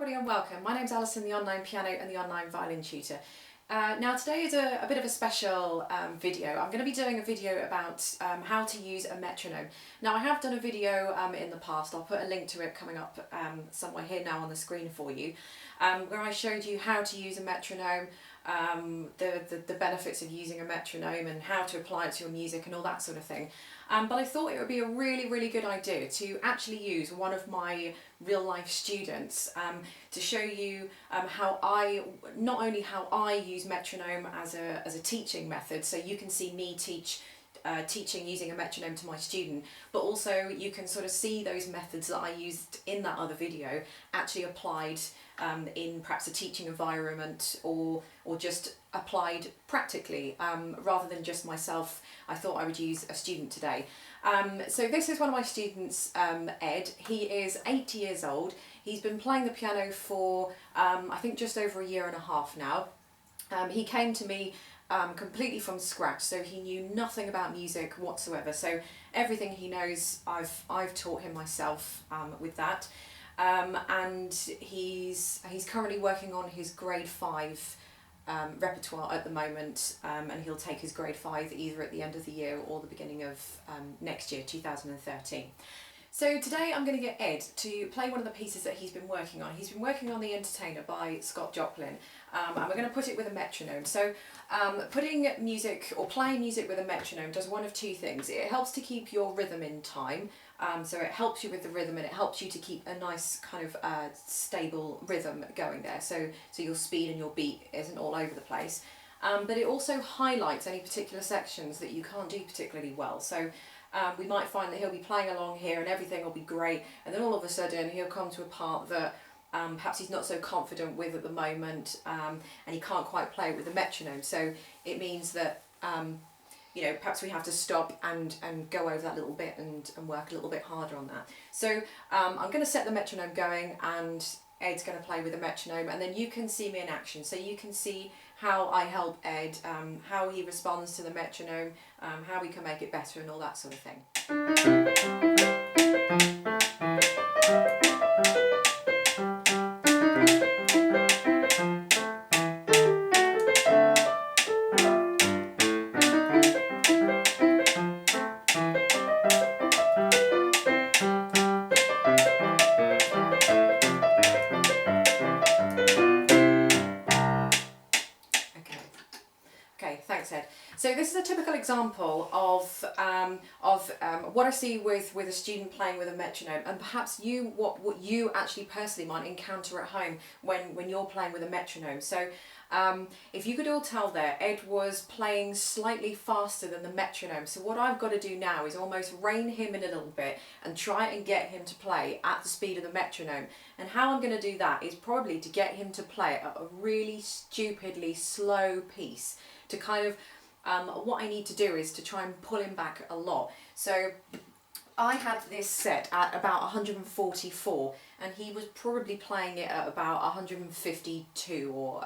everybody and welcome. My name's Alison, the online piano and the online violin tutor. Now today is a bit of a special video. I'm going to be doing a video about how to use a metronome. Now I have done a video in the past. I'll put a link to it coming up somewhere here now on the screen for you, where I showed you how to use a metronome, the benefits of using a metronome and how to apply it to your music and all that sort of thing. But I thought it would be a really good idea to actually use one of my real life students to show you not only how I use metronome as a teaching method, so you can see me teaching using a metronome to my student, but also you can sort of see those methods that I used in that other video actually applied in perhaps a teaching environment or just applied practically, rather than just myself. I thought I would use a student today. So this is one of my students, Ed. He is 8 years old. He's been playing the piano for I think just over a year and a half now. He came to me completely from scratch, so he knew nothing about music whatsoever. So everything he knows, I've taught him myself with that. And he's currently working on his grade 5 repertoire at the moment, and he'll take his grade 5 either at the end of the year or the beginning of next year, 2013. So today I'm going to get Ed to play one of the pieces that he's been working on. He's been working on The Entertainer by Scott Joplin, and we're going to put it with a metronome. So putting music or playing music with a metronome does one of two things. It helps to keep your rhythm in time, so it helps you with the rhythm and it helps you to keep a nice kind of stable rhythm going there, so your speed and your beat isn't all over the place. But it also highlights any particular sections that you can't do particularly well. So we might find that he'll be playing along here and everything will be great, and then all of a sudden he'll come to a part that perhaps he's not so confident with at the moment, and he can't quite play it with the metronome. So it means that you know, perhaps we have to stop and go over that little bit and work a little bit harder on that. So I'm going to set the metronome going and Ed's going to play with the metronome, and then you can see me in action, so you can see how I help Ed, how he responds to the metronome, how we can make it better and all that sort of thing. Okay, thanks Ed. So this is a typical example of what I see with a student playing with a metronome, and perhaps what you actually personally might encounter at home when you're playing with a metronome. So if you could all tell there, Ed was playing slightly faster than the metronome. So what I've got to do now is almost rein him in a little bit and try and get him to play at the speed of the metronome. And how I'm going to do that is probably to get him to play at a really stupidly slow piece. To kind of, what I need to do is to try and pull him back a lot. So I had this set at about 144 and he was probably playing it at about 152 or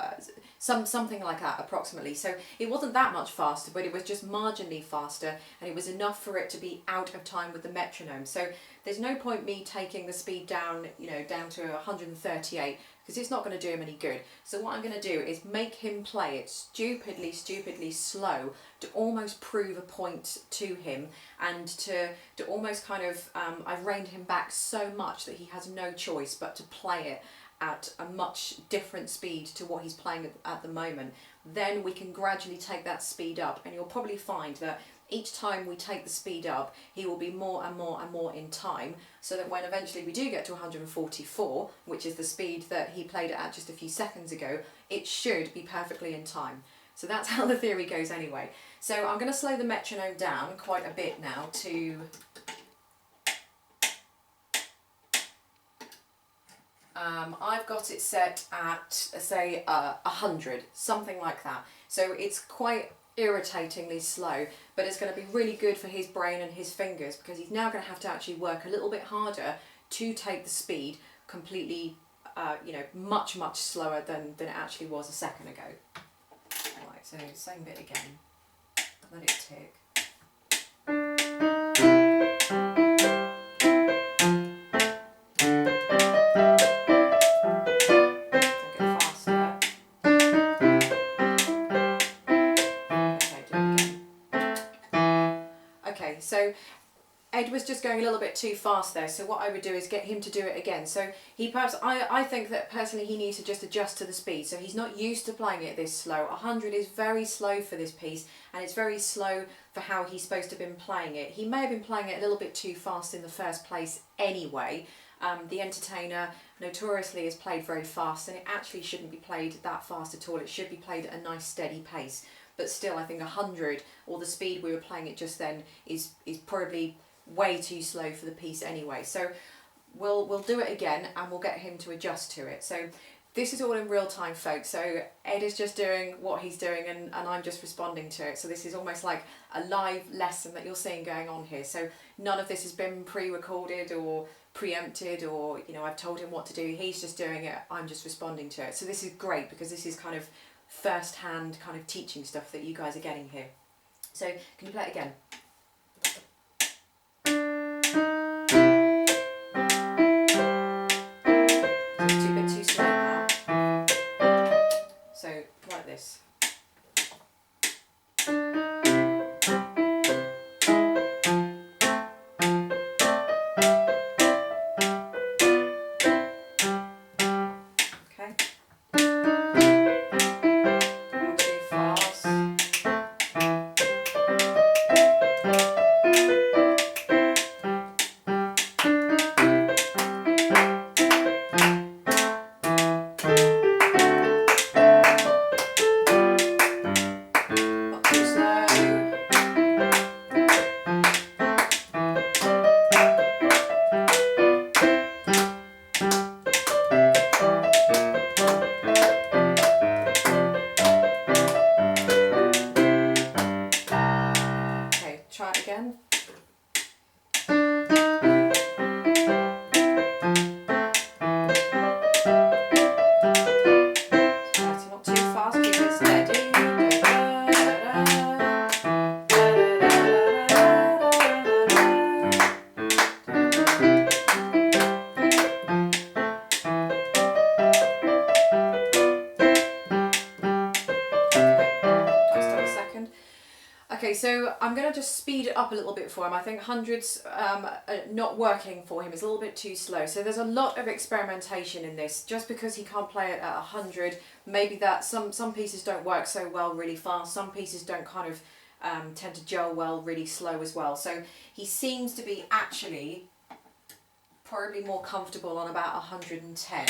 something like that approximately. So it wasn't that much faster, but it was just marginally faster, and it was enough for it to be out of time with the metronome. So there's no point me taking the speed down, you know, down to 138, because it's not going to do him any good. So what I'm going to do is make him play it stupidly slow to almost prove a point to him, and to almost kind of, I've reined him back so much that he has no choice but to play it at a much different speed to what he's playing at the moment. Then we can gradually take that speed up, and you'll probably find that each time we take the speed up, he will be more and more in time, so that when eventually we do get to 144, which is the speed that he played it at just a few seconds ago, it should be perfectly in time. So that's how the theory goes anyway. So I'm going to slow the metronome down quite a bit now to I've got it set at, say, 100, something like that. So it's quite irritatingly slow, but it's going to be really good for his brain and his fingers, because he's now going to have to actually work a little bit harder to take the speed completely, you know, much slower than it actually was a second ago. Right, so same bit again, let it tick. So Ed was just going a little bit too fast there, so what I would do is get him to do it again. So he perhaps, I think that personally he needs to just adjust to the speed. So he's not used to playing it this slow. 100 is very slow for this piece, and it's very slow for how he's supposed to have been playing it. He may have been playing it a little bit too fast in the first place anyway. The Entertainer notoriously is played very fast, and it actually shouldn't be played that fast at all. It should be played at a nice steady pace. But still, I think 100, or the speed we were playing it just then, is probably way too slow for the piece anyway. So we'll do it again, and we'll get him to adjust to it. So this is all in real time, folks. So Ed is just doing what he's doing, and I'm just responding to it. So this is almost like a live lesson that you're seeing going on here. So none of this has been pre-recorded or preempted, or I've told him what to do. He's just doing it, I'm just responding to it. So this is great, because this is kind of first-hand kind of teaching stuff that you guys are getting here. So can you play it again? It's a bit too slow now. So like this. Try it again. That's not too fast, keep it steady. Stop a second. Okay, so I'm going to just speed it up a little bit for him. I think 100's not working for him. It's a little bit too slow. So there's a lot of experimentation in this. Just because he can't play it at 100, maybe that some pieces don't work so well really fast. Some pieces don't kind of tend to gel well really slow as well. So he seems to be actually probably more comfortable on about 110.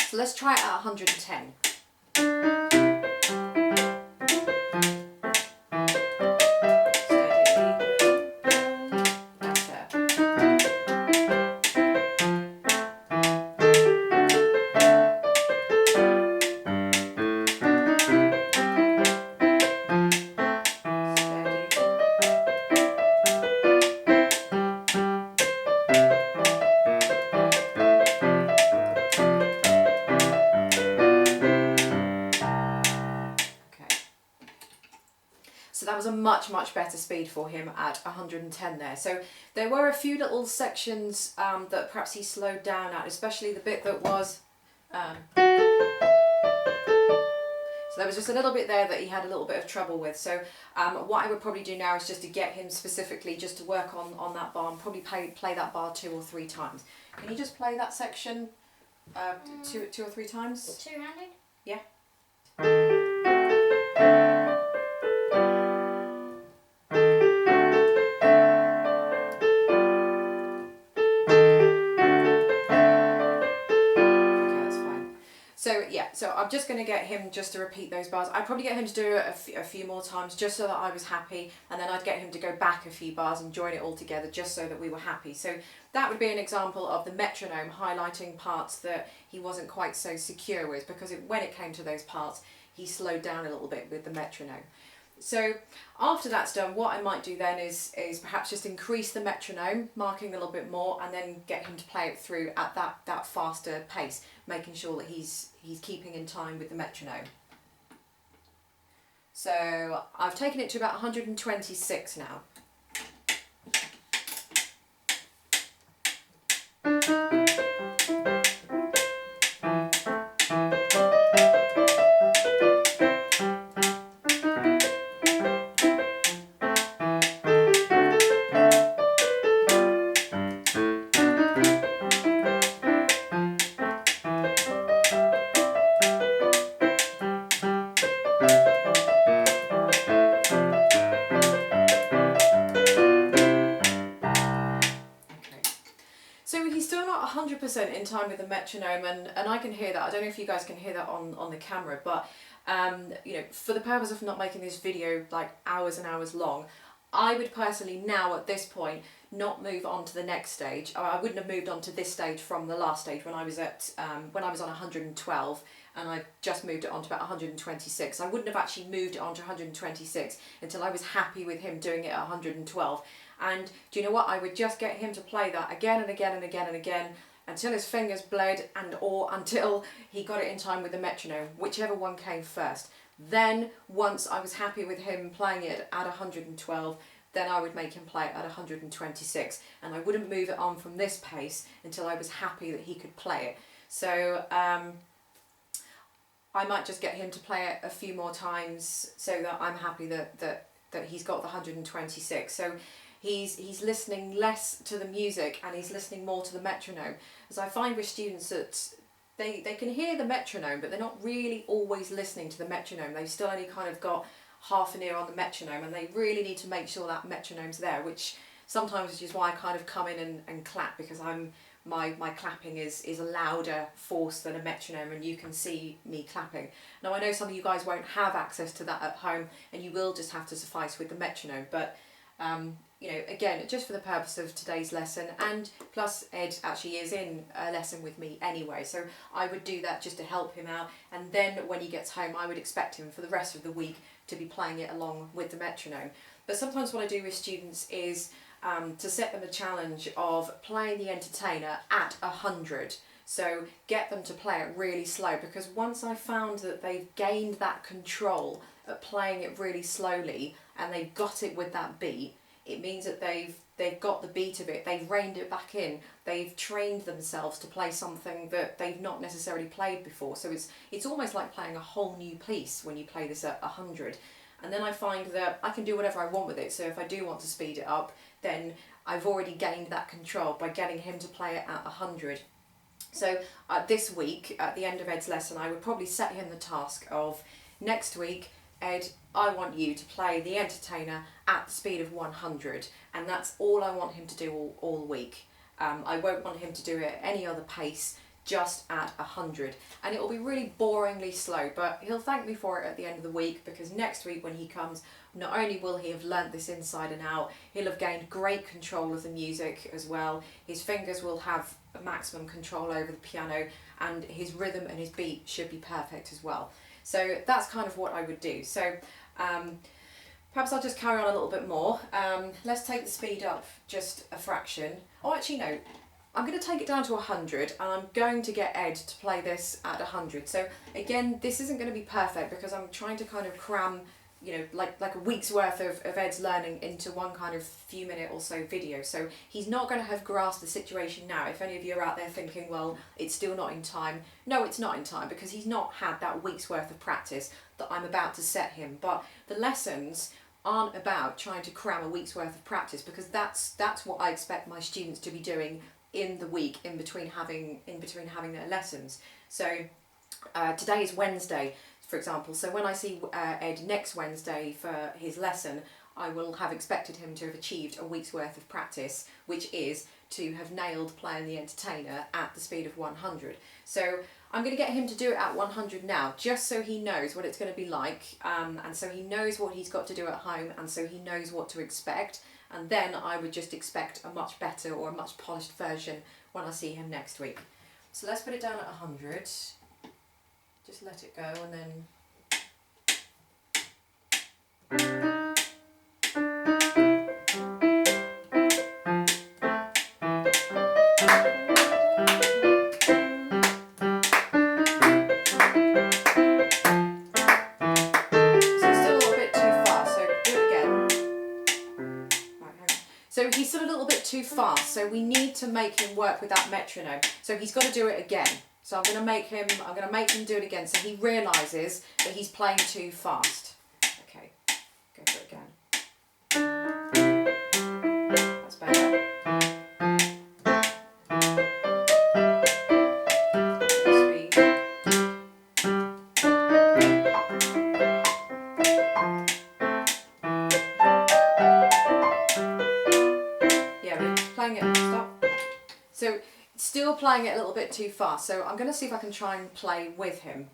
So let's try it at 110. So that was a much better speed for him at 110 there. So there were a few little sections that perhaps he slowed down at, especially the bit that was... so there was just a little bit there that he had a little bit of trouble with. So what I would probably do now is just to get him specifically just to work on that bar, and probably play that bar 2 or 3 times. Can you just play that section two or three times? Two-handed? Yeah. So yeah, so I'm just going to get him just to repeat those bars. I'd probably get him to do it a few more times just so that I was happy, and then I'd get him to go back a few bars and join it all together just so that we were happy. So that would be an example of the metronome highlighting parts that he wasn't quite so secure with, because when it came to those parts, he slowed down a little bit with the metronome. So after that's done, what I might do then is perhaps just increase the metronome, marking a little bit more, and then get him to play it through at that faster pace, making sure that he's keeping in time with the metronome. So I've taken it to about 126 now. not 100% in time with the metronome, and I can hear that. I don't know if you guys can hear that on the camera, but you know, for the purpose of not making this video like hours and hours long, I would personally now at this point not move on to the next stage. I wouldn't have moved on to this stage from the last stage when I was at when I was on 112, and I just moved it on to about 126. I wouldn't have actually moved it on to 126 until I was happy with him doing it at 112. And do you know what? I would just get him to play that again and again and again and again until his fingers bled, and or until he got it in time with the metronome, whichever one came first. Then once I was happy with him playing it at 112, then I would make him play it at 126, and I wouldn't move it on from this pace until I was happy that he could play it. So I might just get him to play it a few more times so that I'm happy that he's got the 126. So he's listening less to the music and he's listening more to the metronome. As I find with students that they can hear the metronome, but they're not really always listening to the metronome. They've still only kind of got half an ear on the metronome, and they really need to make sure that metronome's there, which sometimes is why I kind of come in and clap, because my clapping is a louder force than a metronome, and you can see me clapping. Now I know some of you guys won't have access to that at home, and you will just have to suffice with the metronome, but you know, again, just for the purpose of today's lesson, and plus Ed actually is in a lesson with me anyway, so I would do that just to help him out, and then when he gets home I would expect him for the rest of the week to be playing it along with the metronome. But sometimes what I do with students is to set them a challenge of playing the entertainer at 100. So get them to play it really slow, because once I found that they've gained that control at playing it really slowly and they've got it with that beat, it means that they've got the beat of it, they've reined it back in, they've trained themselves to play something that they've not necessarily played before. So it's almost like playing a whole new piece when you play this at 100. And then I find that I can do whatever I want with it. So if I do want to speed it up, then I've already gained that control by getting him to play it at 100. So this week, at the end of Ed's lesson, I would probably set him the task of, next week, Ed, I want you to play the entertainer at the speed of 100, and that's all I want him to do all week. I won't want him to do it at any other pace, just at 100, and it will be really boringly slow, but he'll thank me for it at the end of the week, because next week when he comes, not only will he have learnt this inside and out, he'll have gained great control of the music as well. His fingers will have maximum control over the piano, and his rhythm and his beat should be perfect as well. So that's kind of what I would do. So perhaps I'll just carry on a little bit more. Let's take the speed up just a fraction. Oh, actually no, I'm going to take it down to 100, and I'm going to get Ed to play this at 100. So again, this isn't going to be perfect because I'm trying to kind of cram, you know, like a week's worth of Ed's learning into one kind of few minute or so video. So he's not going to have grasped the situation now. If any of you are out there thinking, well, it's still not in time. No, it's not in time, because he's not had that week's worth of practice that I'm about to set him. But the lessons aren't about trying to cram a week's worth of practice, because that's what I expect my students to be doing in the week in between having their lessons. So today is Wednesday, for example, so when I see Ed next Wednesday for his lesson, I will have expected him to have achieved a week's worth of practice, which is to have nailed playing the entertainer at the speed of 100. So I'm going to get him to do it at 100 now, just so he knows what it's going to be like, and so he knows what he's got to do at home, and so he knows what to expect. And then I would just expect a much better or a much polished version when I see him next week. So let's put it down at 100. Just let it go, and then he's still a little bit too fast, so we need to make him work with that metronome. So he's got to do it again. So I'm going to make him do it again, so he realises that he's playing too fast. Okay, go for it again. That's better. Speed. Yeah, we're playing it. Stop. So still playing it a little bit too fast, so I'm going to see if I can try and play with him.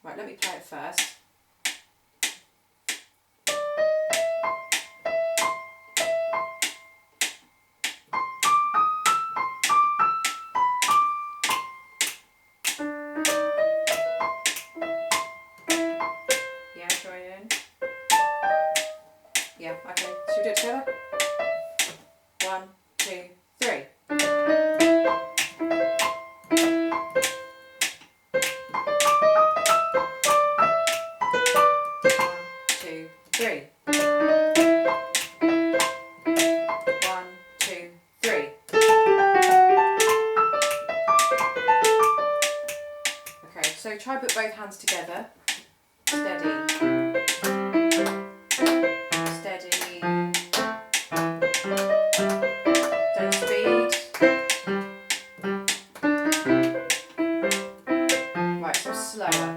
Right, let me play it first. Yeah, try it in. Yeah, okay. Should we do it together? 1, 2, 3. So try put both hands together. Steady. Steady. Don't speed. Right, so slower.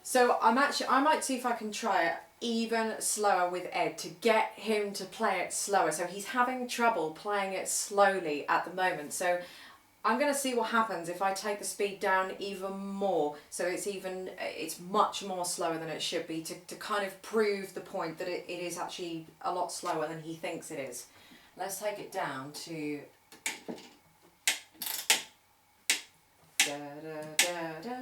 So I might see if I can try it even slower with Ed to get him to play it slower. So he's having trouble playing it slowly at the moment. So I'm going to see what happens if I take the speed down even more, so it's much more slower than it should be, to kind of prove the point that it is actually a lot slower than he thinks it is. Let's take it down to da da da da.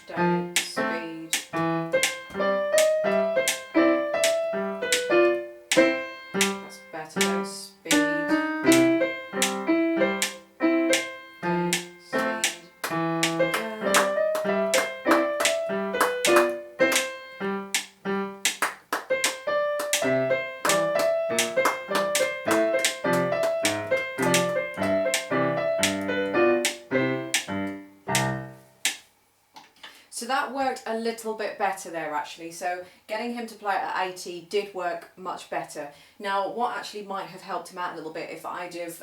Don't speed. That's better. Don't speed. So that worked a little bit better there actually, so getting him to play at 80 did work much better. Now what actually might have helped him out a little bit if I'd have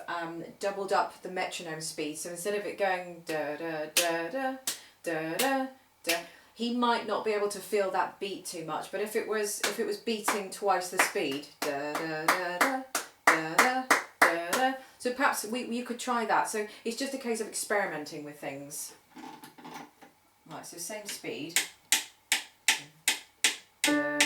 doubled up the metronome speed, so instead of it going da da da da da da da, he might not be able to feel that beat too much, but if it was beating twice the speed, da da da da da da da da, so perhaps you could try that. So it's just a case of experimenting with things. Right, so same speed. Yeah.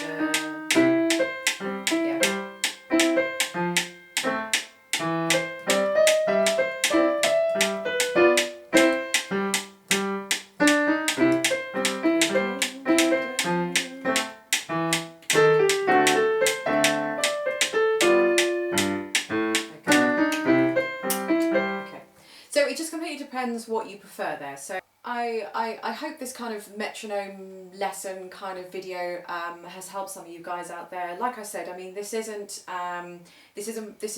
Okay. So it just completely depends what you prefer there. So I hope this kind of metronome lesson kind of video has helped some of you guys out there. Like I said, I mean, this is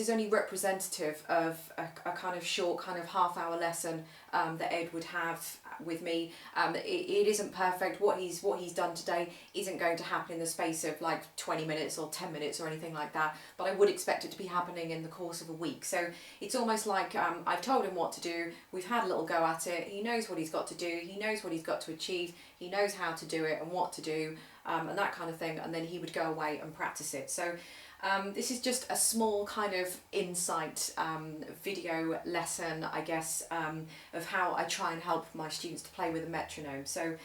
only representative of a kind of short kind of half-hour lesson that Ed would have with me. It isn't perfect. What he's done today isn't going to happen in the space of like 20 minutes or 10 minutes or anything like that, but I would expect it to be happening in the course of a week. So it's almost like I've told him what to do, we've had a little go at it, he knows what he's got to do, he knows what he's got to achieve, he knows how to do it and what to do, and that kind of thing, and then he would go away and practice it. So this is just a small kind of insight video lesson, I guess, of how I try and help my students to play with a metronome. So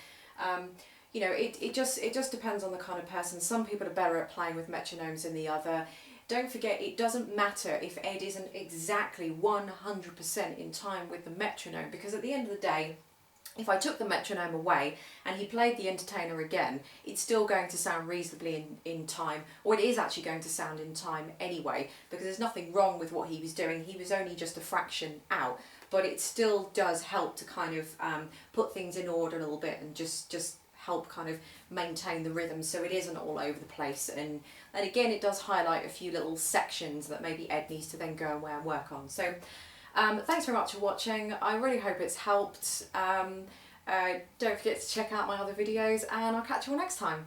you know, it just depends on the kind of person. Some people are better at playing with metronomes than the other. Don't forget, it doesn't matter if Ed isn't exactly 100% in time with the metronome, because at the end of the day, if I took the metronome away and he played the entertainer again, it's still going to sound reasonably in time, or it is actually going to sound in time anyway, because there's nothing wrong with what he was doing. He was only just a fraction out, but it still does help to kind of put things in order a little bit and just help kind of maintain the rhythm so it isn't all over the place. And again, it does highlight a few little sections that maybe Ed needs to then go away and work on. So thanks very much for watching. I really hope it's helped. Don't forget to check out my other videos, and I'll catch you all next time.